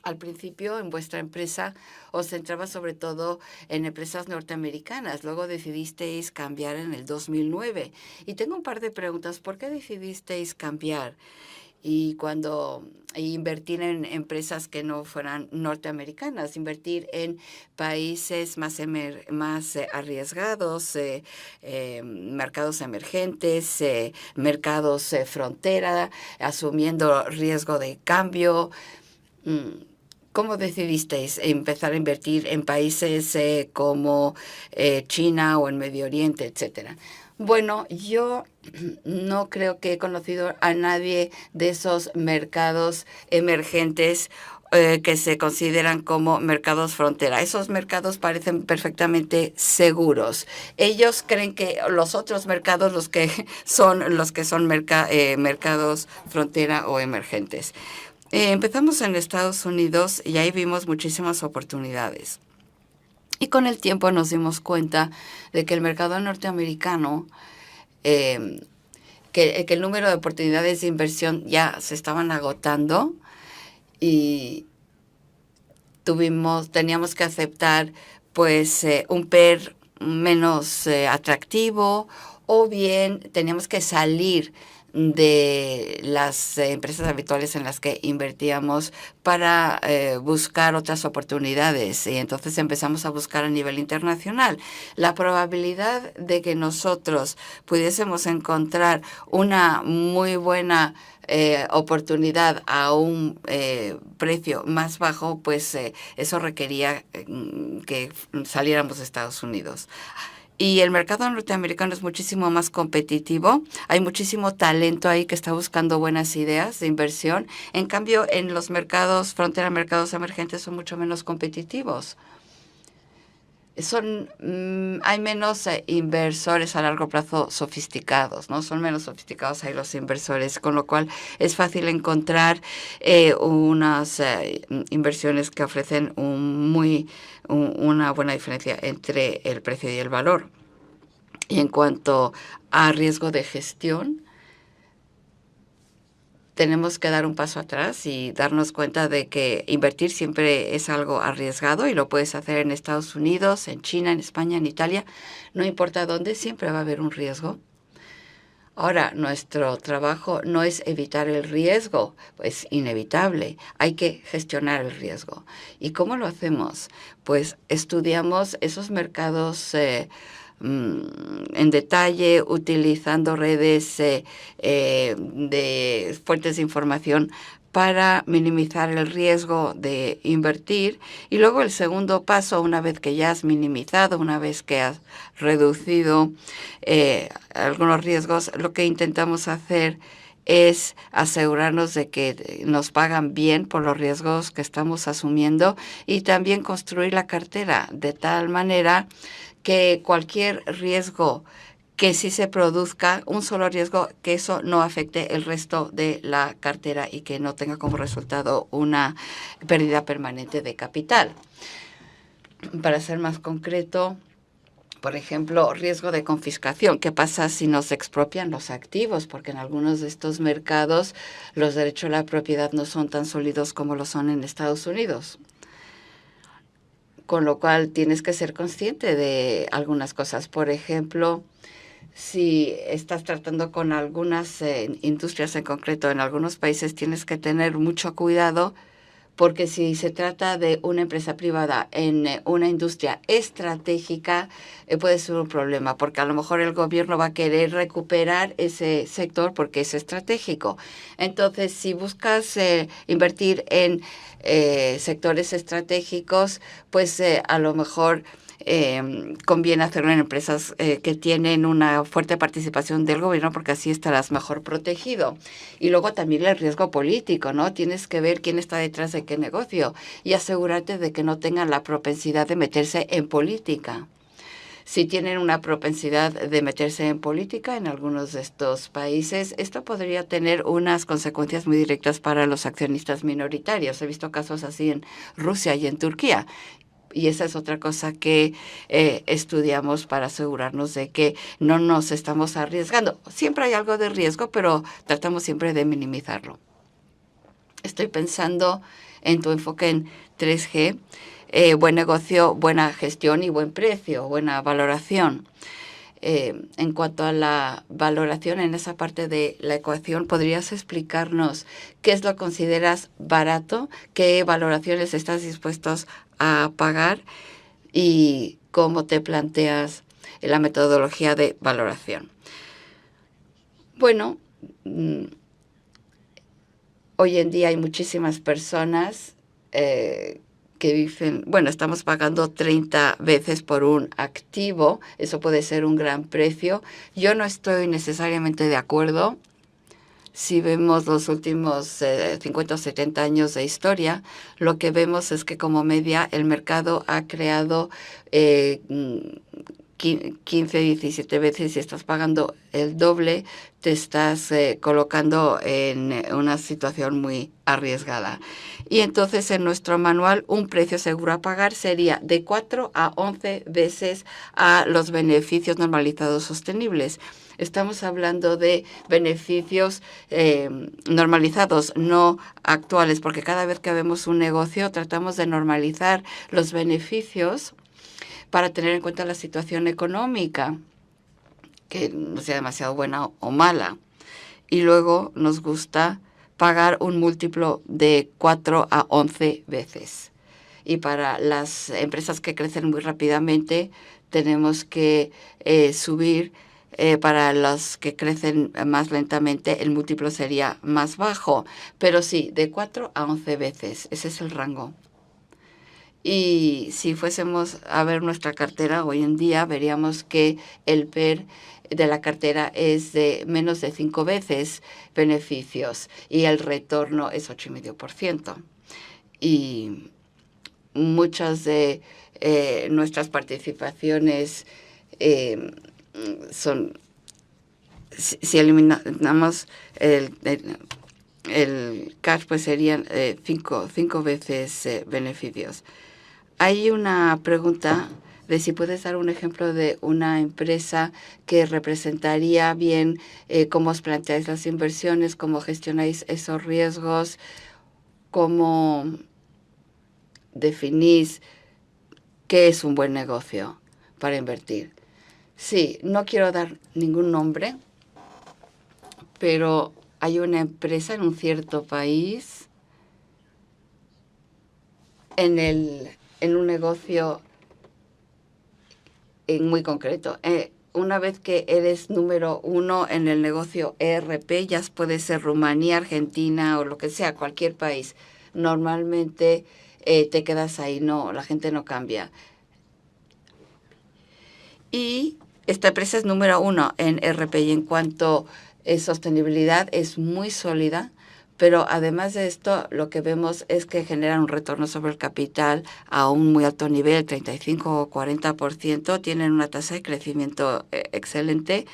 Al principio, en vuestra empresa, os centraba sobre todo en empresas norteamericanas. Luego decidisteis cambiar en el 2009. Y tengo un par de preguntas. ¿Por qué decidisteis cambiar? Y invertir en empresas que no fueran norteamericanas, invertir en países más arriesgados, mercados emergentes, mercados frontera, asumiendo riesgo de cambio. ¿Cómo decidisteis empezar a invertir en países como China o en Medio Oriente, etcétera? Bueno, yo no creo que he conocido a nadie de esos mercados emergentes que se consideran como mercados frontera. Esos mercados parecen perfectamente seguros. Ellos creen que los otros mercados, los que son mercados frontera o emergentes. Empezamos en Estados Unidos y ahí vimos muchísimas oportunidades. Y con el tiempo nos dimos cuenta de que el mercado norteamericano, que el número de oportunidades de inversión ya se estaban agotando y teníamos que aceptar pues un PER menos atractivo, o bien teníamos que salir de las empresas habituales en las que invertíamos para buscar otras oportunidades. Y entonces empezamos a buscar a nivel internacional. La probabilidad de que nosotros pudiésemos encontrar una muy buena oportunidad a un precio más bajo, pues eso requería que saliéramos de Estados Unidos. Y el mercado norteamericano es muchísimo más competitivo. Hay muchísimo talento ahí que está buscando buenas ideas de inversión. En cambio, en los mercados frontera, mercados emergentes son mucho menos competitivos. Hay menos inversores a largo plazo sofisticados, ¿no? Son menos sofisticados ahí los inversores, con lo cual es fácil encontrar unas inversiones que ofrecen una buena diferencia entre el precio y el valor. Y en cuanto a riesgo de gestión, tenemos que dar un paso atrás y darnos cuenta de que invertir siempre es algo arriesgado y lo puedes hacer en Estados Unidos, en China, en España, en Italia. No importa dónde, siempre va a haber un riesgo. Ahora, nuestro trabajo no es evitar el riesgo, es inevitable. Hay que gestionar el riesgo. ¿Y cómo lo hacemos? Pues estudiamos esos mercados en detalle, utilizando redes de fuentes de información para minimizar el riesgo de invertir. Y luego el segundo paso, una vez que ya has minimizado, una vez que has reducido algunos riesgos, lo que intentamos hacer es asegurarnos de que nos pagan bien por los riesgos que estamos asumiendo y también construir la cartera de tal manera que cualquier riesgo que sí se produzca, un solo riesgo, que eso no afecte el resto de la cartera y que no tenga como resultado una pérdida permanente de capital. Para ser más concreto, por ejemplo, riesgo de confiscación. ¿Qué pasa si nos expropian los activos? Porque en algunos de estos mercados los derechos a la propiedad no son tan sólidos como lo son en Estados Unidos. Con lo cual tienes que ser consciente de algunas cosas. Por ejemplo, si estás tratando con algunas industrias en concreto en algunos países, tienes que tener mucho cuidado, porque si se trata de una empresa privada en una industria estratégica, puede ser un problema, porque a lo mejor el gobierno va a querer recuperar ese sector porque es estratégico. Entonces, si buscas invertir en sectores estratégicos, pues a lo mejor conviene hacerlo en empresas que tienen una fuerte participación del gobierno, porque así estarás mejor protegido. Y luego también el riesgo político, ¿no? Tienes que ver quién está detrás de qué negocio y asegurarte de que no tengan la propensidad de meterse en política. Si tienen una propensidad de meterse en política en algunos de estos países, esto podría tener unas consecuencias muy directas para los accionistas minoritarios. He visto casos así en Rusia y en Turquía. Y esa es otra cosa que estudiamos para asegurarnos de que no nos estamos arriesgando. Siempre hay algo de riesgo, pero tratamos siempre de minimizarlo. Estoy pensando en tu enfoque en 3G, buen negocio, buena gestión y buen precio, buena valoración. En cuanto a la valoración en esa parte de la ecuación, ¿podrías explicarnos qué es lo que consideras barato, qué valoraciones estás dispuestos a pagar y cómo te planteas la metodología de valoración? Bueno, hoy en día hay muchísimas personas que dicen, bueno, estamos pagando 30 veces por un activo, eso puede ser un gran precio. Yo no estoy necesariamente de acuerdo. Si vemos los últimos 50 o 70 años de historia, lo que vemos es que como media el mercado ha creado 15, 17 veces y estás pagando el doble, te estás colocando en una situación muy arriesgada. Y entonces en nuestro manual un precio seguro a pagar sería de 4 a 11 veces a los beneficios normalizados sostenibles. Estamos hablando de beneficios normalizados, no actuales, porque cada vez que vemos un negocio tratamos de normalizar los beneficios para tener en cuenta la situación económica, que no sea demasiado buena o mala. Y luego nos gusta pagar un múltiplo de 4 a 11 veces. Y para las empresas que crecen muy rápidamente, tenemos que subir. Para los que crecen más lentamente, el múltiplo sería más bajo. Pero sí, de 4 a 11 veces. Ese es el rango. Y si fuésemos a ver nuestra cartera hoy en día, veríamos que el PER de la cartera es de menos de 5 veces beneficios y el retorno es 8,5%. Y muchas de nuestras participaciones son, si eliminamos el cash, pues serían 5 veces beneficios. Hay una pregunta de si puedes dar un ejemplo de una empresa que representaría bien cómo os planteáis las inversiones, cómo gestionáis esos riesgos, cómo definís qué es un buen negocio para invertir. Sí, no quiero dar ningún nombre, pero hay una empresa en un cierto país en un negocio muy concreto. Una vez que eres número 1 en el negocio ERP, ya puede ser Rumanía, Argentina o lo que sea, cualquier país. Normalmente te quedas ahí, no, la gente no cambia. Y esta empresa es número 1 en ERP y en cuanto a sostenibilidad es muy sólida. Pero además de esto, lo que vemos es que generan un retorno sobre el capital a un muy alto nivel, 35 o 40%, tienen una tasa de crecimiento excelente.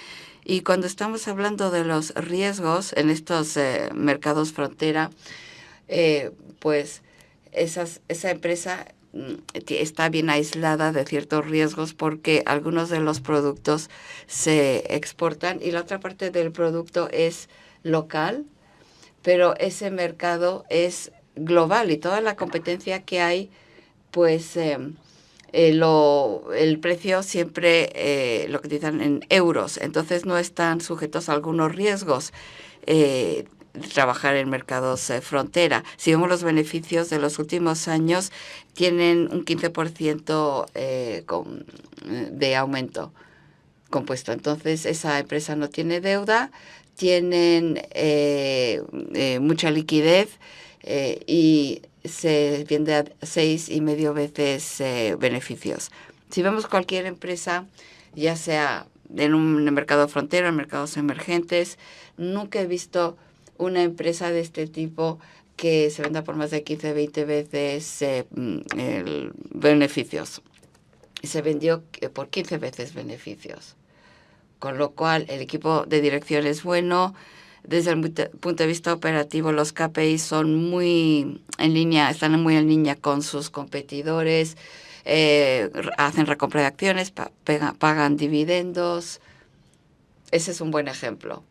Y cuando estamos hablando de los riesgos en estos mercados frontera, pues esa empresa está bien aislada de ciertos riesgos porque algunos de los productos se exportan y la otra parte del producto es local, pero ese mercado es global y toda la competencia que hay, pues el precio siempre lo cotizan en euros, entonces no están sujetos a algunos riesgos trabajar en mercados frontera. Si vemos los beneficios de los últimos años, tienen un 15% de aumento compuesto. Entonces, esa empresa no tiene deuda, tienen mucha liquidez y se vende a 6,5 veces beneficios. Si vemos cualquier empresa, ya sea en un mercado frontera, en mercados emergentes, nunca he visto una empresa de este tipo que se venda por más de 15, 20 veces beneficios. Se vendió por 15 veces beneficios. Con lo cual, el equipo de dirección es bueno. Desde el punto de vista operativo, los KPIs son muy en línea, están muy en línea con sus competidores. Hacen recompra de acciones, pagan dividendos. Ese es un buen ejemplo.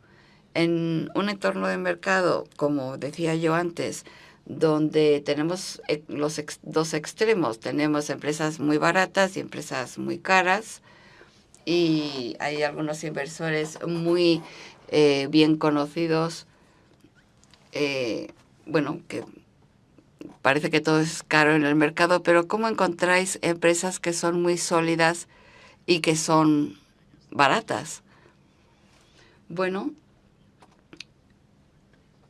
En un entorno de mercado, como decía yo antes, donde tenemos los dos extremos, tenemos empresas muy baratas y empresas muy caras, y hay algunos inversores muy bien conocidos, bueno, que parece que todo es caro en el mercado, pero ¿cómo encontráis empresas que son muy sólidas y que son baratas? Bueno,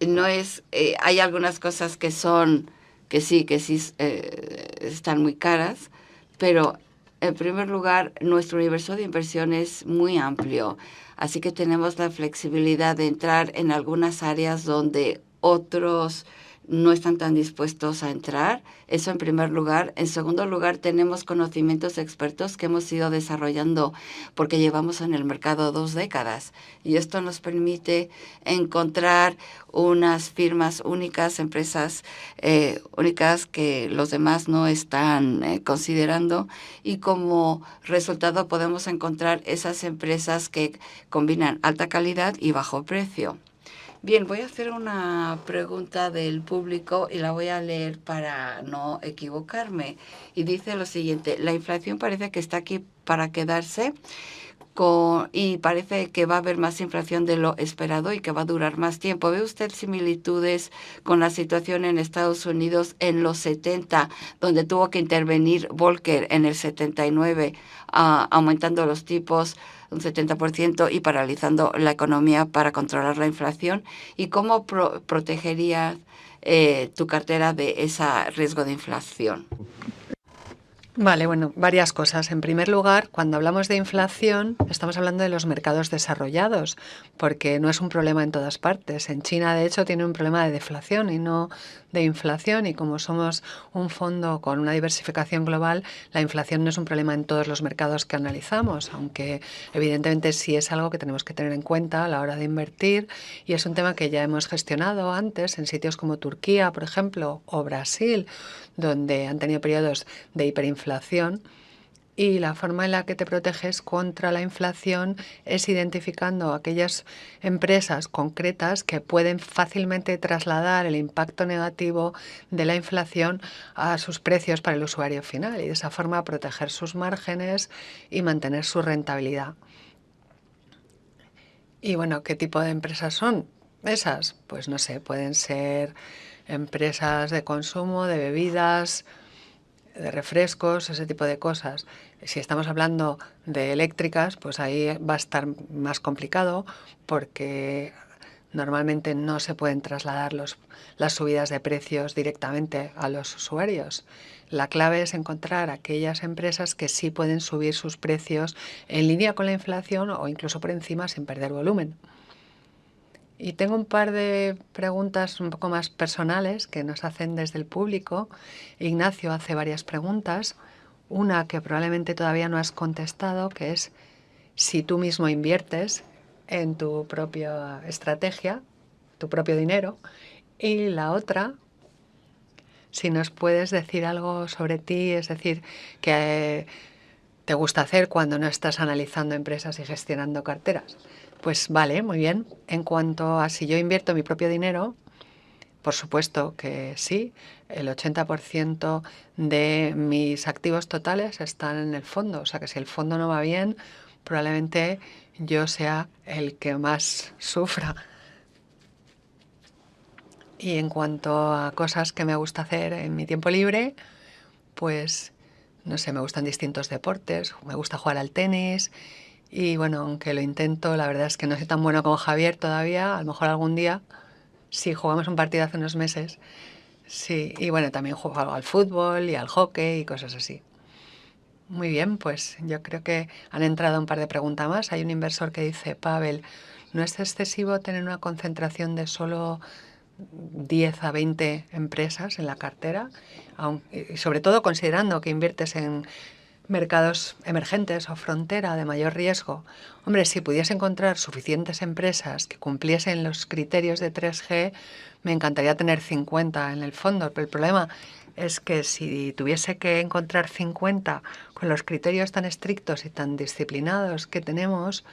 no es, hay algunas cosas que son que sí están muy caras, pero en primer lugar, nuestro universo de inversión es muy amplio, así que tenemos la flexibilidad de entrar en algunas áreas donde otros no están tan dispuestos a entrar. Eso en primer lugar. En segundo lugar, tenemos conocimientos expertos que hemos ido desarrollando porque llevamos en el mercado 2 décadas. Y esto nos permite encontrar unas firmas únicas, empresas únicas que los demás no están considerando. Y como resultado podemos encontrar esas empresas que combinan alta calidad y bajo precio. Bien, voy a hacer una pregunta del público y la voy a leer para no equivocarme. Y dice lo siguiente: la inflación parece que está aquí para quedarse y parece que va a haber más inflación de lo esperado y que va a durar más tiempo. ¿Ve usted similitudes con la situación en Estados Unidos en los 70, donde tuvo que intervenir Volcker en el 79, aumentando los tipos un 70% y paralizando la economía para controlar la inflación? ¿Y cómo protegería tu cartera de ese riesgo de inflación? Vale, bueno, varias cosas. En primer lugar, cuando hablamos de inflación, estamos hablando de los mercados desarrollados, porque no es un problema en todas partes. En China, de hecho, tiene un problema de deflación y no de inflación, y como somos un fondo con una diversificación global, la inflación no es un problema en todos los mercados que analizamos, aunque evidentemente sí es algo que tenemos que tener en cuenta a la hora de invertir, y es un tema que ya hemos gestionado antes en sitios como Turquía, por ejemplo, o Brasil, donde han tenido periodos de hiperinflación. Y la forma en la que te proteges contra la inflación es identificando aquellas empresas concretas que pueden fácilmente trasladar el impacto negativo de la inflación a sus precios para el usuario final, y de esa forma proteger sus márgenes y mantener su rentabilidad. Y bueno, ¿qué tipo de empresas son esas? Pues no sé, pueden ser empresas de consumo, de bebidas, de refrescos, ese tipo de cosas. Si estamos hablando de eléctricas, pues ahí va a estar más complicado, porque normalmente no se pueden trasladar las subidas de precios directamente a los usuarios. La clave es encontrar aquellas empresas que sí pueden subir sus precios en línea con la inflación o incluso por encima sin perder volumen. Y tengo un par de preguntas un poco más personales que nos hacen desde el público. Ignacio hace varias preguntas. Una que probablemente todavía no has contestado, que es si tú mismo inviertes en tu propia estrategia, tu propio dinero. Y la otra, si nos puedes decir algo sobre ti, es decir, que te gusta hacer cuando no estás analizando empresas y gestionando carteras. Pues vale, muy bien. En cuanto a si yo invierto mi propio dinero, por supuesto que sí. El 80% de mis activos totales están en el fondo. O sea que si el fondo no va bien, probablemente yo sea el que más sufra. Y en cuanto a cosas que me gusta hacer en mi tiempo libre, pues no sé, me gustan distintos deportes, me gusta jugar al tenis. Y bueno, aunque lo intento, la verdad es que no soy tan bueno como Javier todavía. A lo mejor algún día, sí, jugamos un partido hace unos meses. Sí, y bueno, también juego al fútbol y al hockey y cosas así. Muy bien, pues yo creo que han entrado un par de preguntas más. Hay un inversor que dice: Pavel, ¿no es excesivo tener una concentración de solo 10 a 20 empresas en la cartera? Y sobre todo considerando que inviertes en mercados emergentes o frontera de mayor riesgo. Hombre, si pudiese encontrar suficientes empresas que cumpliesen los criterios de 3G, me encantaría tener 50 en el fondo, pero el problema es que si tuviese que encontrar 50 con los criterios tan estrictos y tan disciplinados que tenemos,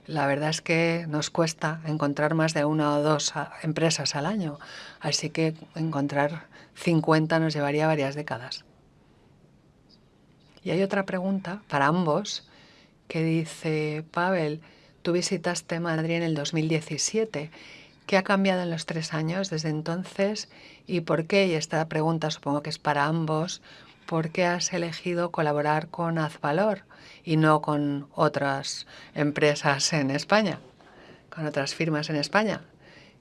la verdad es que nos cuesta encontrar más de una o dos empresas al año. Así que encontrar 50 nos llevaría varias décadas. Y hay otra pregunta para ambos que dice: Pavel, tú visitaste Madrid en el 2017. ¿Qué ha cambiado en los 3 años desde entonces y por qué? Y esta pregunta supongo que es para ambos. ¿Por qué has elegido colaborar con Azvalor y no con otras empresas en España, con otras firmas en España?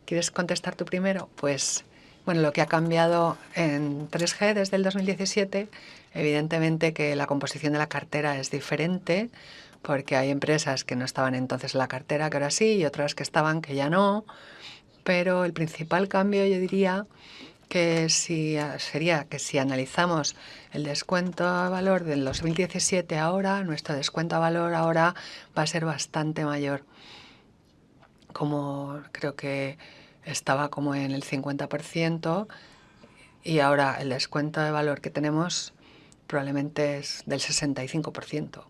¿Quieres contestar tú primero? Pues Bueno, lo que ha cambiado en 3G desde el 2017, evidentemente que la composición de la cartera es diferente, porque hay empresas que no estaban entonces en la cartera, que ahora sí, y otras que estaban, que ya no. Pero el principal cambio, yo diría, que sería que si analizamos el descuento a valor del 2017 ahora, nuestro descuento a valor ahora va a ser bastante mayor. Como creo que estaba como en el 50% y ahora el descuento de valor que tenemos probablemente es del 65%.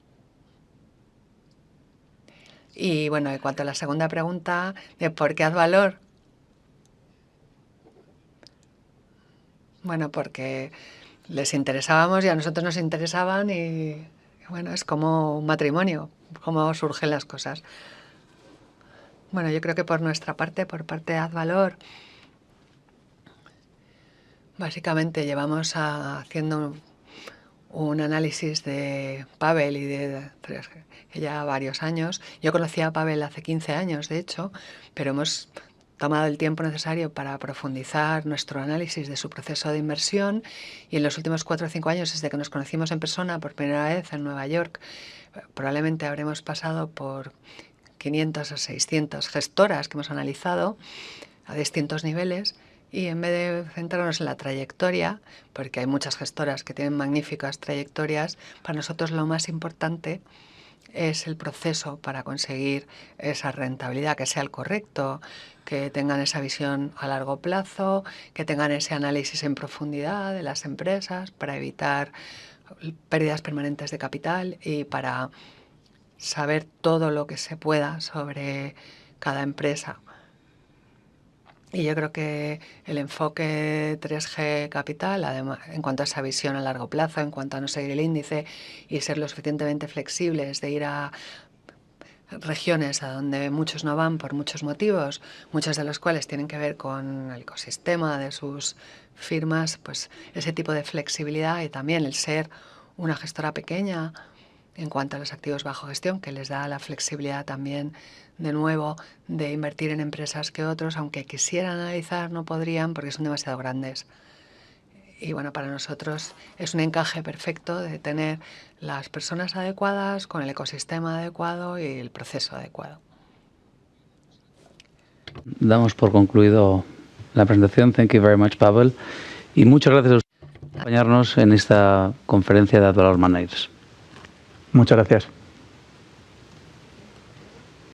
Y bueno, en cuanto a la segunda pregunta de por qué Advalor, bueno, porque les interesábamos y a nosotros nos interesaban y bueno, es como un matrimonio, cómo surgen las cosas. Bueno, yo creo que por nuestra parte, por parte de Advalor, básicamente llevamos haciendo un análisis de Pavel y de 3G ya varios años. Yo conocía a Pavel hace 15 años, de hecho, pero hemos tomado el tiempo necesario para profundizar nuestro análisis de su proceso de inversión y en los últimos 4 o 5 años, desde que nos conocimos en persona por primera vez en Nueva York, probablemente habremos pasado por 500 o 600 gestoras que hemos analizado a distintos niveles y en vez de centrarnos en la trayectoria, porque hay muchas gestoras que tienen magníficas trayectorias, para nosotros lo más importante es el proceso para conseguir esa rentabilidad, que sea el correcto, que tengan esa visión a largo plazo, que tengan ese análisis en profundidad de las empresas para evitar pérdidas permanentes de capital y para saber todo lo que se pueda sobre cada empresa. Y yo creo que el enfoque 3G Capital, además, en cuanto a esa visión a largo plazo, en cuanto a no seguir el índice y ser lo suficientemente flexibles de ir a regiones a donde muchos no van por muchos motivos, muchos de los cuales tienen que ver con el ecosistema de sus firmas, pues ese tipo de flexibilidad y también el ser una gestora pequeña en cuanto a los activos bajo gestión, que les da la flexibilidad también, de nuevo, de invertir en empresas que otros, aunque quisieran analizar, no podrían porque son demasiado grandes. Y bueno, para nosotros es un encaje perfecto de tener las personas adecuadas, con el ecosistema adecuado y el proceso adecuado. Damos por concluido la presentación. Thank you very much, Pavel. Y muchas gracias a ustedes por acompañarnos en esta conferencia de Advalor Managers. Muchas gracias.